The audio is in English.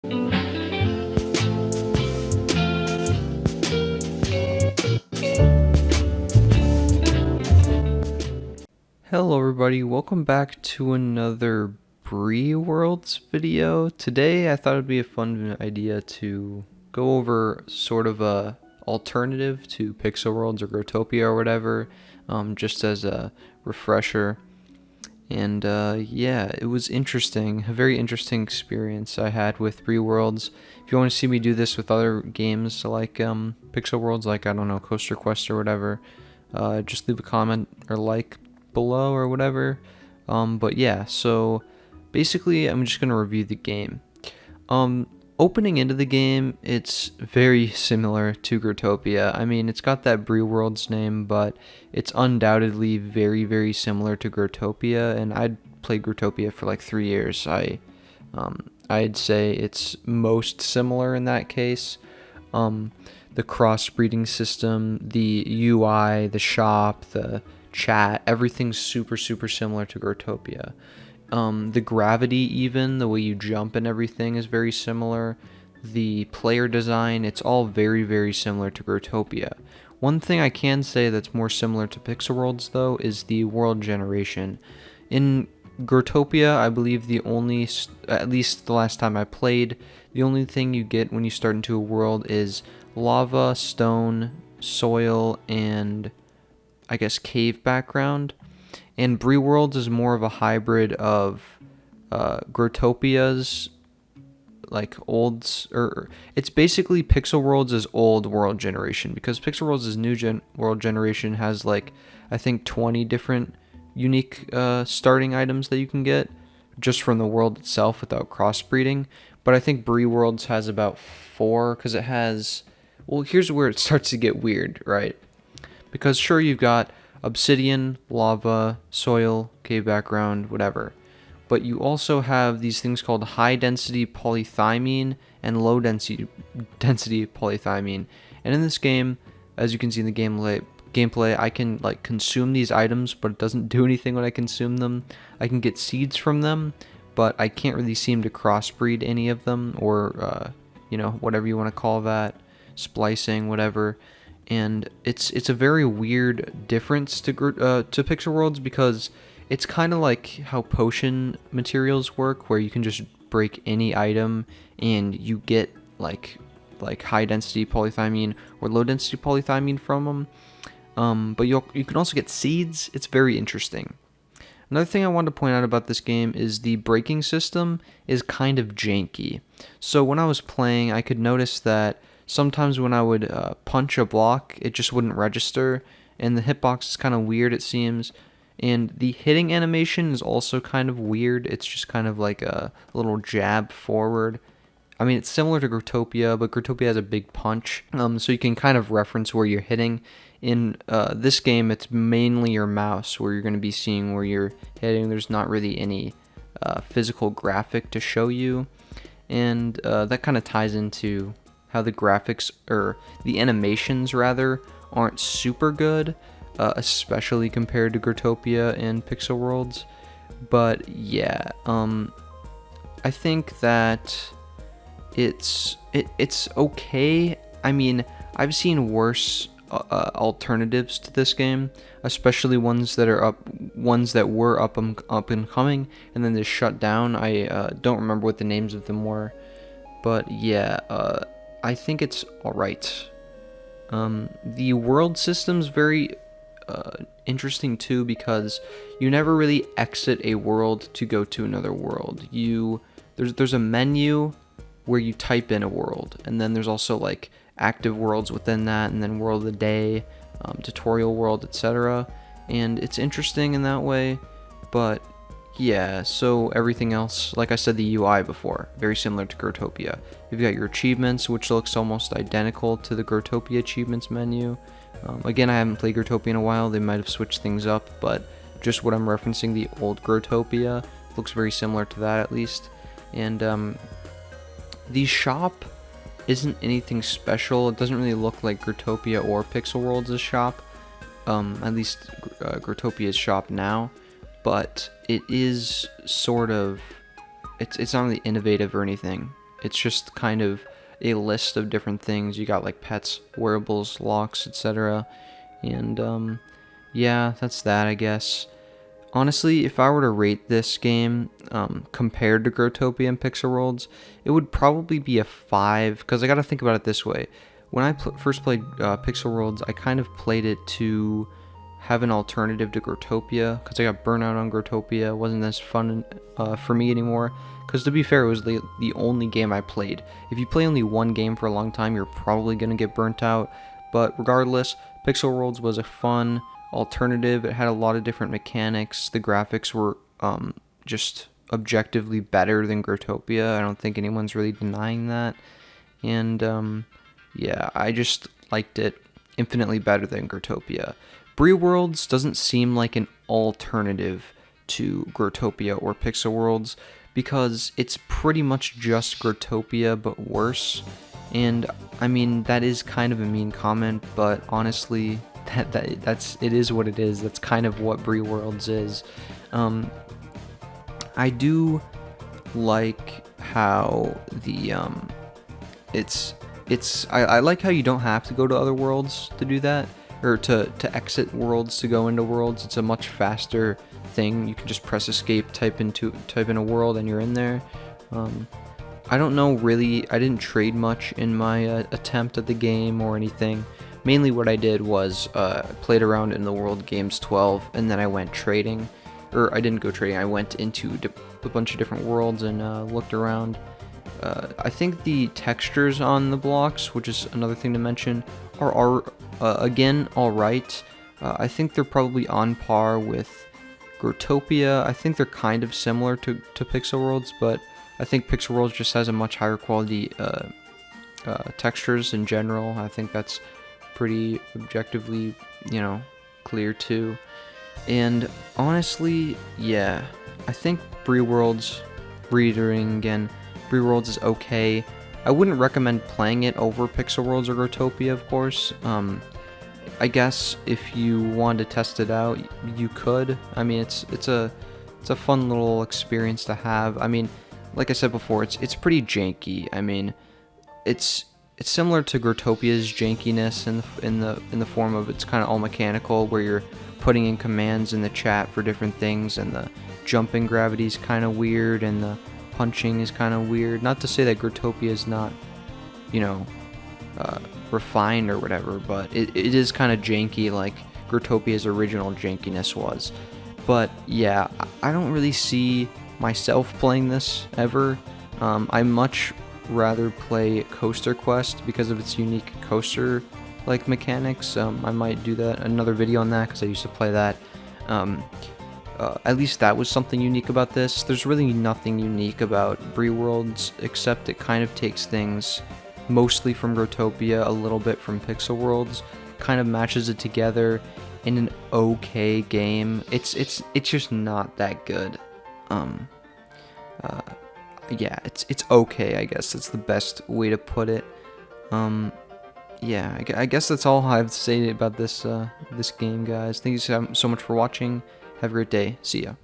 Hello everybody, welcome back to another Breaworlds video. Today I thought it'd be a fun idea to go over sort of a alternative to Pixelworlds or Growtopia or whatever, just as a refresher. And yeah, it was interesting, a very interesting experience I had with Breaworlds. If you want to see me do this with other games like Pixelworlds, like I don't know, Coaster Quest or whatever, just leave a comment or like below or whatever. But yeah, so basically I'm just gonna review the game. Opening into the game, it's very similar to Growtopia. I mean, it's got that Breaworlds name, but it's undoubtedly very, very similar to Growtopia, and I'd played Growtopia for like 3 years. I'd say it's most similar in that case. The crossbreeding system, the UI, the shop, the chat, everything's super, super similar to Growtopia. The gravity, even the way you jump and everything, is very similar. The player design, it's all very, very similar to Growtopia. One thing I can say that's more similar to Pixelworlds though is the world generation. In Growtopia, I believe the only, at least the last time I played, the only thing you get when you start into a world is lava, stone, soil, and I guess cave background. And Breaworlds is more of a hybrid of Growtopia's like it's basically Pixelworlds' old world generation, because Pixelworlds' new world generation has like I think 20 different unique starting items that you can get just from the world itself without crossbreeding. But I think Breaworlds has about 4, because it has, well, here's where it starts to get weird, right? Because sure, you've got obsidian, lava, soil, cave background, whatever. But you also have these things called high density polythymine and low density polythymine. And in this game, as you can see in the gameplay, I can like consume these items, but it doesn't do anything when I consume them. I can get seeds from them, but I can't really seem to crossbreed any of them, or whatever you want to call that, splicing, whatever. And it's a very weird difference to Pixelworlds, because it's kind of like how potion materials work, where you can just break any item and you get like high density polythymine or low density polythymine from them. But you can also get seeds. It's very interesting. Another thing I wanted to point out about this game is the braking system is kind of janky. So when I was playing, I could notice that sometimes when I would punch a block, it just wouldn't register, and the hitbox is kind of weird, it seems. And the hitting animation is also kind of weird. It's just kind of like a little jab forward. I mean, it's similar to Growtopia, but Growtopia has a big punch, so you can kind of reference where you're hitting. In this game, it's mainly your mouse where you're going to be seeing where you're hitting. There's not really any physical graphic to show you, and that kind of ties into how the graphics, or the animations rather, aren't super good, especially compared to Growtopia and Pixelworlds. But yeah, I think that it's okay. I mean, I've seen worse alternatives to this game, especially ones that were up and coming, and then they shut down. I don't remember what the names of them were, but yeah, I think it's alright. The world system's very interesting too, because you never really exit a world to go to another world. There's a menu where you type in a world, and then there's also like active worlds within that, and then world of the day, tutorial world, etc. And it's interesting in that way, but yeah, so everything else, like I said, the UI before, very similar to Growtopia. You've got your achievements, which looks almost identical to the Growtopia achievements menu. Again, I haven't played Growtopia in a while, they might have switched things up, but just what I'm referencing, the old Growtopia, looks very similar to that at least. And the shop isn't anything special. It doesn't really look like Growtopia or Pixelworlds' shop, at least Growtopia's shop now, but it is sort of, it's not really innovative or anything. It's just kind of a list of different things. You got like pets, wearables, locks, etc. And yeah, that's that, I guess. Honestly, if I were to rate this game compared to Growtopia and Pixel Worlds, it would probably be a 5, because I gotta think about it this way. When I first played Pixel Worlds, I kind of played it to have an alternative to Growtopia, because I got burnt out on Growtopia. It wasn't as fun for me anymore, because to be fair, it was the only game I played. If you play only one game for a long time, you're probably going to get burnt out, but regardless, Pixel Worlds was a fun alternative. It had a lot of different mechanics. The graphics were just objectively better than Growtopia. I don't think anyone's really denying that. And yeah, I just liked it infinitely better than Growtopia. Breaworlds doesn't seem like an alternative to Growtopia or Pixel Worlds because it's pretty much just Growtopia but worse. And I mean, that is kind of a mean comment, but honestly, it is what it is. That's kind of what Breaworlds is. I do like how the I like how you don't have to go to other worlds to do that, or to exit worlds to go into worlds. It's a much faster thing. You can just press escape, type in a world, and you're in there. I don't know really. I didn't trade much in my attempt at the game or anything. Mainly what I did was played around in the World Games 12, and then I went trading. Or I didn't go trading, I went into a bunch of different worlds and looked around. I think the textures on the blocks, which is another thing to mention, are again alright. I think they're probably on par with Growtopia. I think they're kind of similar to Pixel Worlds, but I think Pixel Worlds just has a much higher quality textures in general. I think that's pretty objectively, clear too. And honestly, yeah, I think Breaworlds, reiterating again, Breaworlds is okay. I wouldn't recommend playing it over Pixel Worlds or Growtopia, of course. I guess if you wanted to test it out, you could. I mean, it's a fun little experience to have. I mean, like I said before, it's pretty janky. I mean, it's similar to Growtopia's jankiness in the form of it's kind of all mechanical, where you're putting in commands in the chat for different things, and the jumping gravity is kind of weird, and the punching is kind of weird. Not to say that Growtopia is not, refined or whatever, but it is kind of janky like Growtopia's original jankiness was. But yeah, I don't really see myself playing this ever. I much rather play Coaster Quest because of its unique coaster like mechanics. I might do another video on that because I used to play that. At least that was something unique about this. There's really nothing unique about Breaworlds, except it kind of takes things mostly from Growtopia, a little bit from Pixel Worlds, kind of matches it together in an okay game. It's just not that good. Yeah, it's okay, I guess. That's the best way to put it. Yeah, I guess that's all I have to say about this game, guys. Thank you so much for watching. Have a great day. See ya.